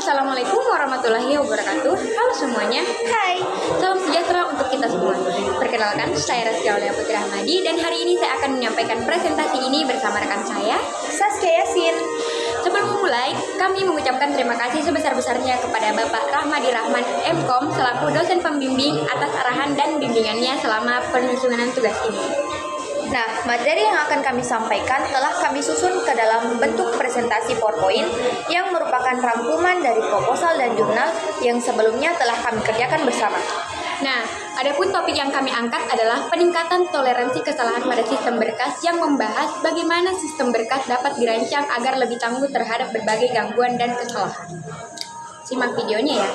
Assalamualaikum warahmatullahi wabarakatuh. Halo semuanya. Hai. Salam sejahtera untuk kita semua. Perkenalkan, saya Raskia Aulia Putri Ahmadi dan hari ini saya akan menyampaikan presentasi ini bersama rekan saya, Saskia Yasin. Sebelum memulai, kami mengucapkan terima kasih sebesar-besarnya kepada Bapak Rahmadi Rahman MKom selaku dosen pembimbing atas arahan dan bimbingannya selama penyusunan tugas ini. Nah, materi yang akan kami sampaikan telah kami susun ke dalam bentuk presentasi PowerPoint yang merupakan rangkuman dari proposal dan jurnal yang sebelumnya telah kami kerjakan bersama. Nah, adapun topik yang kami angkat adalah peningkatan toleransi kesalahan pada sistem berkas yang membahas bagaimana sistem berkas dapat dirancang agar lebih tangguh terhadap berbagai gangguan dan kesalahan. Simak videonya ya.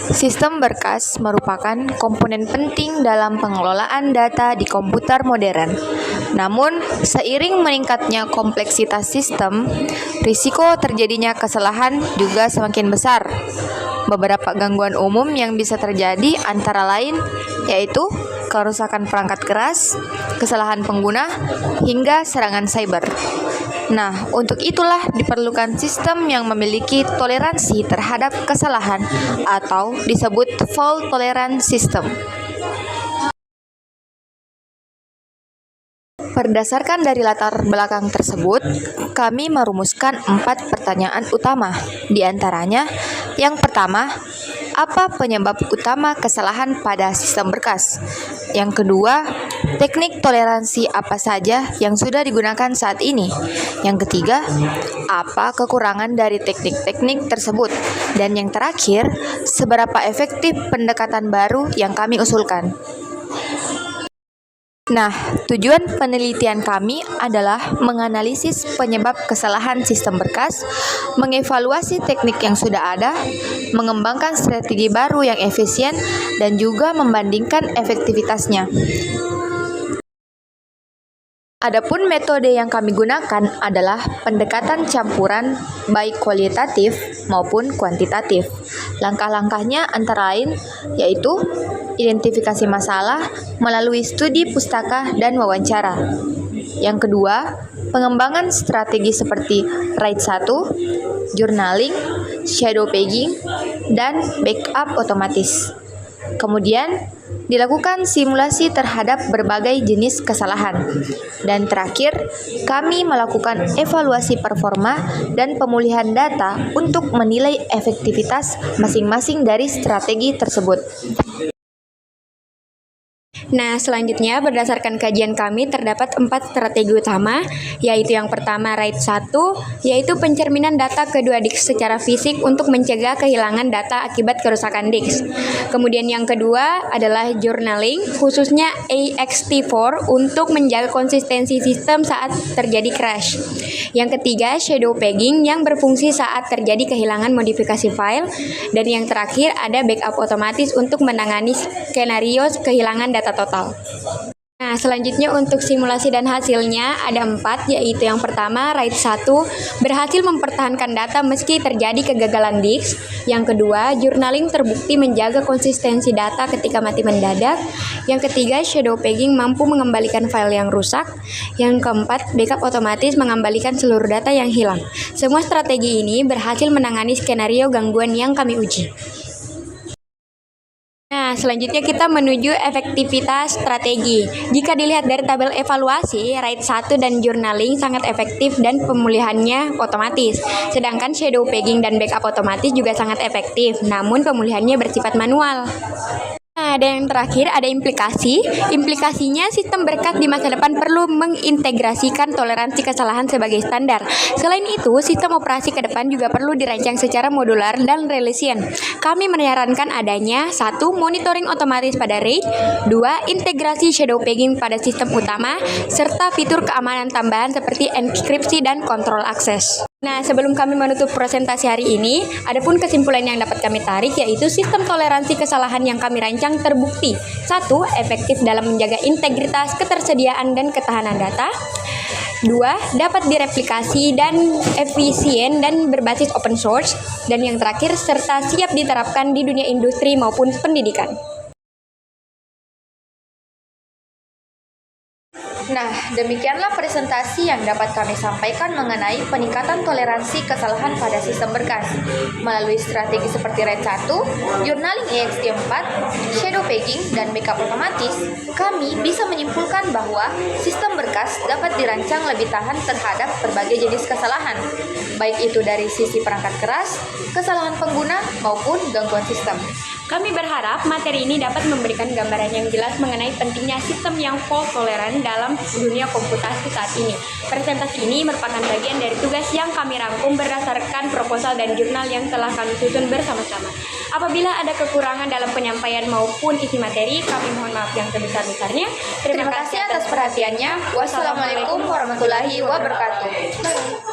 Sistem berkas merupakan komponen penting dalam pengelolaan data di komputer modern. Namun, seiring meningkatnya kompleksitas sistem, risiko terjadinya kesalahan juga semakin besar. Beberapa gangguan umum yang bisa terjadi antara lain yaitu kerusakan perangkat keras, kesalahan pengguna, hingga serangan cyber. Nah, untuk itulah diperlukan sistem yang memiliki toleransi terhadap kesalahan atau disebut fault tolerant system. Berdasarkan dari latar belakang tersebut, kami merumuskan 4 pertanyaan utama. Di antaranya, yang pertama, apa penyebab utama kesalahan pada sistem berkas? Yang kedua, teknik toleransi apa saja yang sudah digunakan saat ini? Yang ketiga, apa kekurangan dari teknik-teknik tersebut? Dan yang terakhir, seberapa efektif pendekatan baru yang kami usulkan? Nah, tujuan penelitian kami adalah menganalisis penyebab kesalahan sistem berkas, mengevaluasi teknik yang sudah ada, mengembangkan strategi baru yang efisien, dan juga membandingkan efektivitasnya. Adapun metode yang kami gunakan adalah pendekatan campuran baik kualitatif maupun kuantitatif. Langkah-langkahnya antara lain yaitu identifikasi masalah melalui studi pustaka dan wawancara. Yang kedua, pengembangan strategi seperti RAID 1, journaling, shadow pegging, dan backup otomatis. Kemudian, dilakukan simulasi terhadap berbagai jenis kesalahan. Dan terakhir, kami melakukan evaluasi performa dan pemulihan data untuk menilai efektivitas masing-masing dari strategi tersebut. Nah, selanjutnya berdasarkan kajian kami terdapat 4 strategi utama, yaitu yang pertama RAID 1, yaitu pencerminan data kedua disk secara fisik untuk mencegah kehilangan data akibat kerusakan disk. Kemudian yang kedua adalah journaling, khususnya ext4 untuk menjaga konsistensi sistem saat terjadi crash. Yang ketiga, shadow pegging yang berfungsi saat terjadi kehilangan modifikasi file. Dan yang terakhir ada backup otomatis untuk menangani skenario kehilangan data total. Nah, selanjutnya untuk simulasi dan hasilnya ada 4, yaitu yang pertama RAID 1 berhasil mempertahankan data meski terjadi kegagalan disk. Yang kedua, journaling terbukti menjaga konsistensi data ketika mati mendadak. Yang ketiga, shadow pegging mampu mengembalikan file yang rusak. Yang keempat, backup otomatis mengembalikan seluruh data yang hilang. Semua strategi ini berhasil menangani skenario gangguan yang kami uji. Nah, selanjutnya kita menuju efektivitas strategi. Jika dilihat dari tabel evaluasi, RAID 1 dan journaling sangat efektif dan pemulihannya otomatis. Sedangkan shadow pegging dan backup otomatis juga sangat efektif, namun pemulihannya bersifat manual. Nah, dan yang terakhir ada implikasi. Implikasinya sistem berkas di masa depan perlu mengintegrasikan toleransi kesalahan sebagai standar. Selain itu, sistem operasi ke depan juga perlu dirancang secara modular dan resilient. Kami menyarankan adanya 1. Monitoring otomatis pada RAID, 2. Integrasi shadow pegging pada sistem utama, serta fitur keamanan tambahan seperti enkripsi dan kontrol akses. Nah, sebelum kami menutup presentasi hari ini, adapun kesimpulan yang dapat kami tarik yaitu sistem toleransi kesalahan yang kami rancang terbukti. 1. Efektif dalam menjaga integritas, ketersediaan, dan ketahanan data. 2. Dapat direplikasi dan efisien dan berbasis open source. Dan yang terakhir, serta siap diterapkan di dunia industri maupun pendidikan. Nah, demikianlah presentasi yang dapat kami sampaikan mengenai peningkatan toleransi kesalahan pada sistem berkas. Melalui strategi seperti RAID 1, journaling EXT4, shadow pegging, dan backup otomatis, kami bisa menyimpulkan bahwa sistem berkas dapat dirancang lebih tahan terhadap berbagai jenis kesalahan, baik itu dari sisi perangkat keras, kesalahan pengguna, maupun gangguan sistem. Kami berharap materi ini dapat memberikan gambaran yang jelas mengenai pentingnya sistem yang fault tolerant dalam dunia komputasi saat ini. Presentasi ini merupakan bagian dari tugas yang kami rangkum berdasarkan proposal dan jurnal yang telah kami susun bersama-sama. Apabila ada kekurangan dalam penyampaian maupun isi materi, kami mohon maaf yang sebesar-besarnya. Terima kasih atas perhatiannya. Wassalamualaikum warahmatullahi wabarakatuh.